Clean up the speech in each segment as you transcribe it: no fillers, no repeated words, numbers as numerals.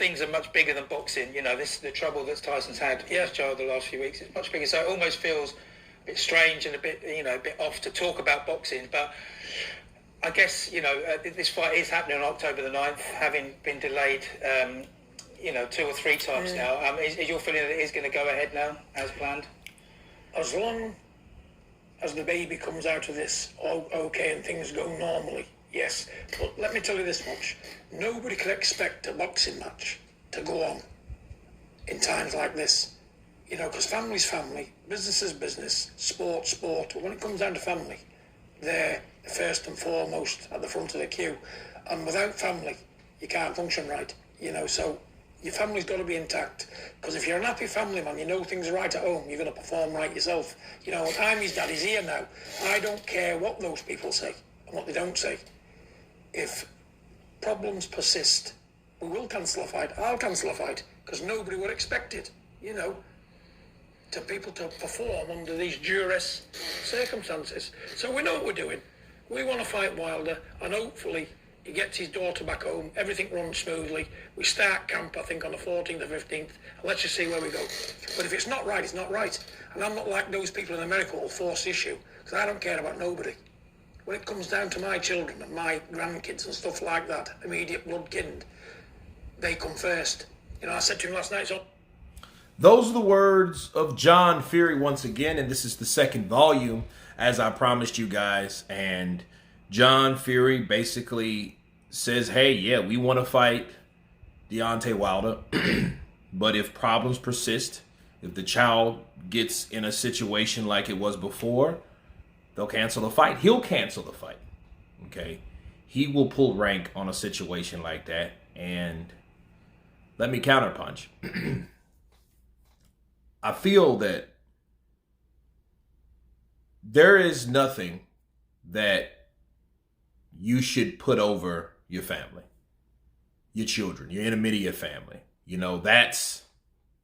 things are much bigger than boxing. You know, the trouble that Tyson's had, Joe, the last few weeks, it's much bigger. So it almost feels a bit strange and a bit off to talk about boxing. But I guess, this fight is happening on October the 9th, having been delayed, 2 or 3 times now. Is your feeling that it is going to go ahead now, as planned? As long as the baby comes out of this okay and things go normally, yes. But let me tell you this much. Nobody can expect a boxing match to go on in times like this. Because family's family, business is business, sport. But when it comes down to family, they're first and foremost at the front of the queue. And without family, you can't function right. So your family's got to be intact. Because if you're an happy family man, things are right at home, you're going to perform right yourself. I'm his dad, he's here now. I don't care what those people say and what they don't say. If problems persist, we will cancel a fight. I'll cancel a fight because nobody would expect it, to people to perform under these duress circumstances. So we know what we're doing. We want to fight Wilder, and hopefully he gets his daughter back home. Everything runs smoothly. We start camp, I think, on the 14th or 15th, and let's just see where we go. But if it's not right, it's not right. And I'm not like those people in America who will force issue, because I don't care about nobody. When it comes down to my children and my grandkids and stuff like that, immediate blood kin, they come first. I said to him last night, so... Those are the words of John Furey once again, and this is the second volume, as I promised you guys. And John Furey basically says, hey, yeah, we want to fight Deontay Wilder, but if problems persist, if the child gets in a situation like it was before, they'll cancel the fight. He'll cancel the fight, okay? He will pull rank on a situation like that, and let me counterpunch. I feel that there is nothing that you should put over your family, your children, your intermediate family. That's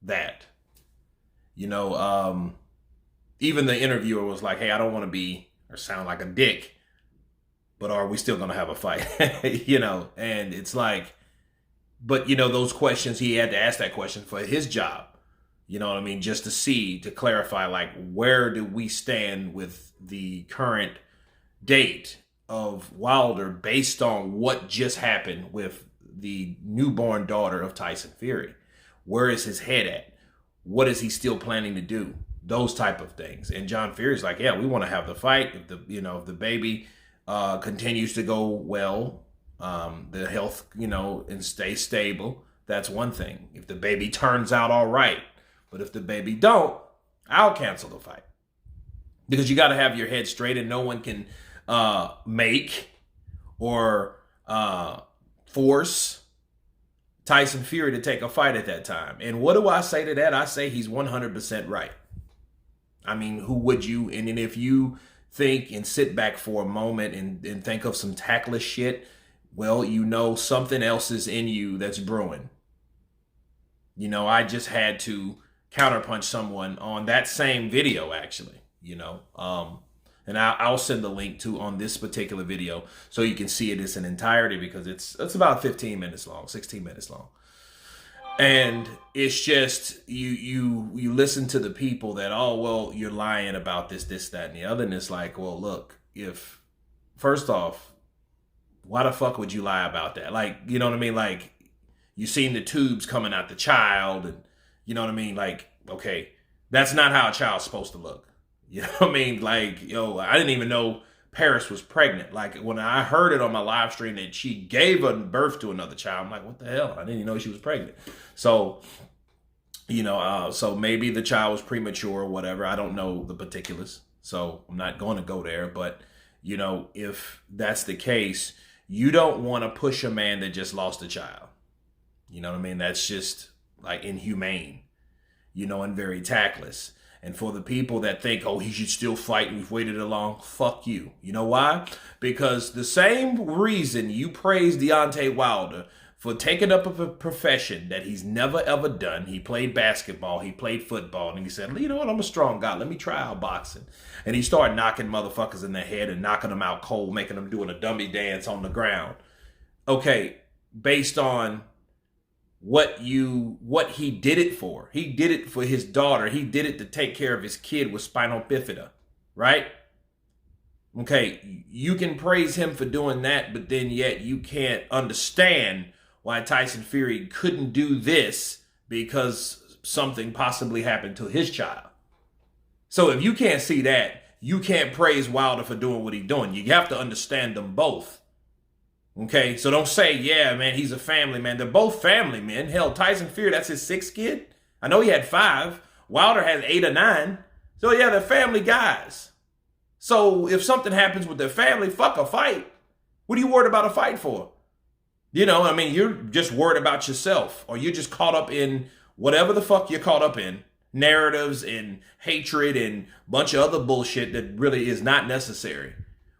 that. Even the interviewer was like, hey, I don't want to be or sound like a dick, but are we still going to have a fight? And it's like, but those questions, he had to ask that question for his job. Just to clarify, like, where do we stand with the current date of Wilder based on what just happened with the newborn daughter of Tyson Furey? Where is his head at? What is he still planning to do? Those type of things. And John Furey's like, yeah, we want to have the fight. If the baby continues to go well, the health, and stay stable, that's one thing. If the baby turns out all right. But if the baby don't, I'll cancel the fight. Because you got to have your head straight, and no one can make or force Tyson Furey to take a fight at that time. And what do I say to that? I say he's 100% right. Who would you? And then if you think and sit back for a moment and think of some tactless shit, well, something else is in you that's brewing. I just had to counterpunch someone on that same video, actually, and I'll send the link to on this particular video so you can see it in its entirety, because it's about 15 minutes long, 16 minutes long. And it's just, you listen to the people that, oh, well, you're lying about this, that, and the other. And it's like, well, look, first off, why the fuck would you lie about that? Like, you know what I mean? Like, you seen the tubes coming out the child, and you know what I mean? Like, okay, that's not how a child's supposed to look. You know what I mean? Like, I didn't even know Paris was pregnant. Like, when I heard it on my live stream that she gave birth to another child, I'm like, what the hell? I didn't even know she was pregnant. So, so maybe the child was premature or whatever. I don't know the particulars, so I'm not going to go there. But, if that's the case, you don't want to push a man that just lost a child. You know what I mean? That's just like inhumane, and very tactless. And for the people that think, oh, he should still fight and we've waited along, fuck you. You know why? Because the same reason you praise Deontay Wilder for taking up a profession that he's never ever done. He played basketball, he played football, and he said, you know what, I'm a strong guy, let me try out boxing. And he started knocking motherfuckers in the head and knocking them out cold, making them doing a dummy dance on the ground. Okay, based on what he did it for. He did it for his daughter. He did it to take care of his kid with spinal bifida, right? Okay, you can praise him for doing that, but then yet you can't understand why Tyson Fury couldn't do this because something possibly happened to his child. So if you can't see that, you can't praise Wilder for doing what he's doing. You have to understand them both. Okay, so don't say, yeah, man, he's a family man. They're both family men. Hell, Tyson Fury, that's his sixth kid. I know he had 5. Wilder has 8 or 9. So yeah, they're family guys. So if something happens with their family, fuck a fight. What are you worried about a fight for? You know, I mean, you're just worried about yourself, or you're just caught up in whatever the fuck you're caught up in. Narratives and hatred and a bunch of other bullshit that really is not necessary.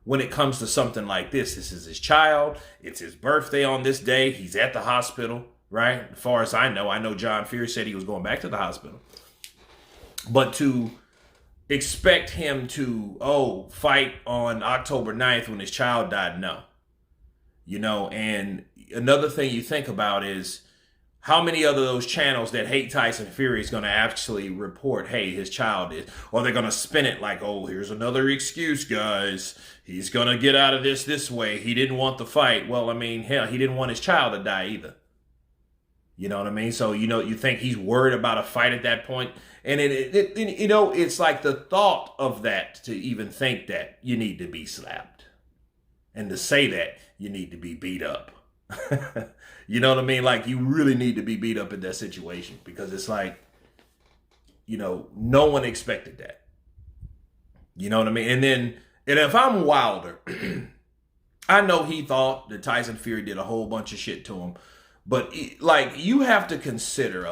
When it comes to something like this is his child. It's his birthday on this day. He's at the hospital, right? As far as I know John Fury said he was going back to the hospital. But to expect him to, fight on October 9th when his child died, no. You know, and another thing you think about is how many of those channels that hate Tyson Fury is going to actually report, hey, his child is, or they're going to spin it like, oh, here's another excuse, guys. He's going to get out of this way. He didn't want the fight. Well, I mean, hell, he didn't want his child to die either. You know what I mean? So, you know, you think he's worried about a fight at that point. And it's like the thought of that, to even think that you need to be slapped. And to say that you need to be beat up. You know what I mean? Like, you really need to be beat up in that situation, because it's like, you know, no one expected that. You know what I mean? And if I'm Wilder, I know he thought that Tyson Fury did a whole bunch of shit to him, but like, you have to consider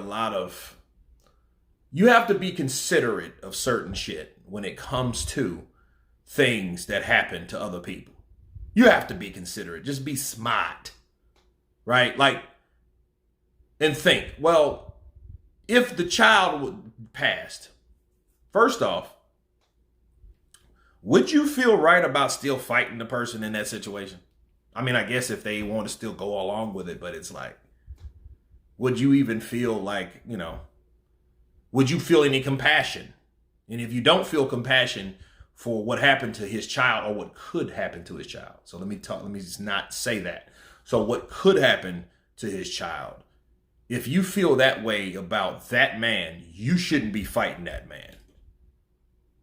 you have to be considerate of certain shit when it comes to things that happen to other people. You have to be considerate. Just be smart. Right? Like, and think, well, if the child would passed, first off, would you feel right about still fighting the person in that situation? I mean, I guess if they want to still go along with it, but it's like, would you even feel like, you know, would you feel any compassion? And if you don't feel compassion for what happened to his child, or what could happen to his child. So let me just not say that. So what could happen to his child? If you feel that way about that man, you shouldn't be fighting that man.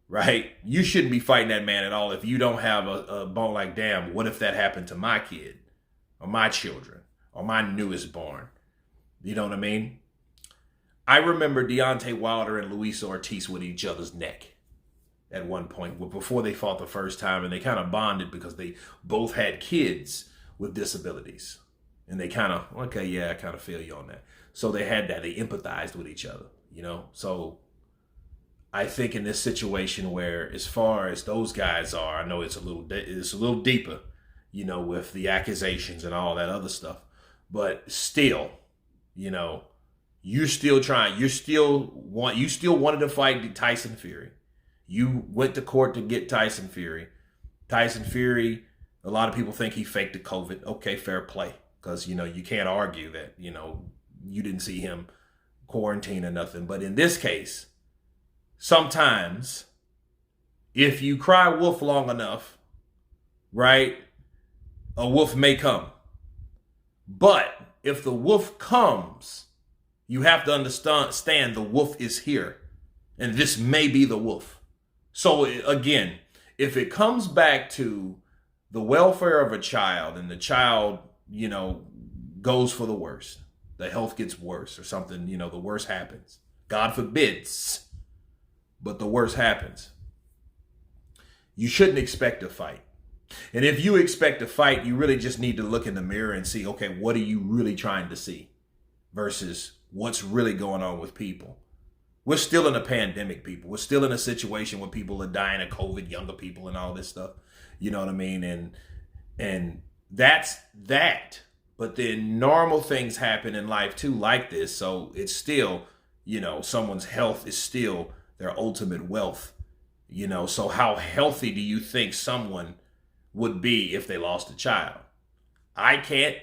Right? You shouldn't be fighting that man at all if you don't have a bone like, damn, what if that happened to my kid, or my children, or my newest born? You know what I mean? I remember Deontay Wilder and Luis Ortiz with each other's neck at one point before they fought the first time, and they kind of bonded because they both had kids with disabilities. And they kind of, okay, yeah, I kind of feel you on that. So they had that. They empathized with each other, you know? So I think in this situation where, as far as those guys are, I know it's a little deeper, you know, with the accusations and all that other stuff. But still, you know, you still wanted to fight Tyson Fury. You went to court to get Tyson Fury. Tyson Fury, a lot of people think he faked the COVID. Okay, fair play. Because, you know, you can't argue that, you know, you didn't see him quarantine or nothing. But in this case, sometimes if you cry wolf long enough, right, a wolf may come. But if the wolf comes, you have to understand the wolf is here. And this may be the wolf. So again, if it comes back to the welfare of a child, and the child, you know, goes for the worst, the health gets worse or something, you know, the worst happens. God forbids, but the worst happens. You shouldn't expect a fight. And if you expect a fight, you really just need to look in the mirror and see, okay, what are you really trying to see versus what's really going on with people. We're still in a pandemic, people. We're still in a situation where people are dying of COVID, younger people and all this stuff. You know what I mean? And that's that. But then normal things happen in life too, like this. So it's still, you know, someone's health is still their ultimate wealth. You know, so how healthy do you think someone would be if they lost a child? I can't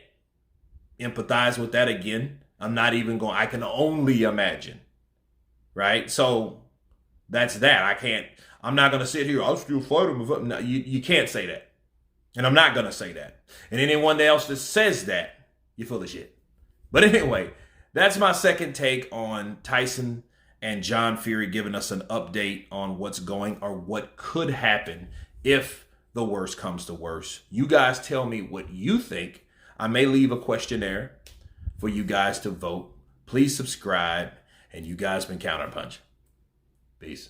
empathize with that again. I'm not even going, I can only imagine. Right? So that's that. I'm not going to sit here, I'll still fight him. No, you can't say that. And I'm not going to say that. And anyone else that says that, you're full of shit. But anyway, that's my second take on Tyson and John Furey giving us an update on what's going or what could happen if the worst comes to worst. You guys tell me what you think. I may leave a questionnaire for you guys to vote. Please subscribe. And you guys been counterpunching. Peace.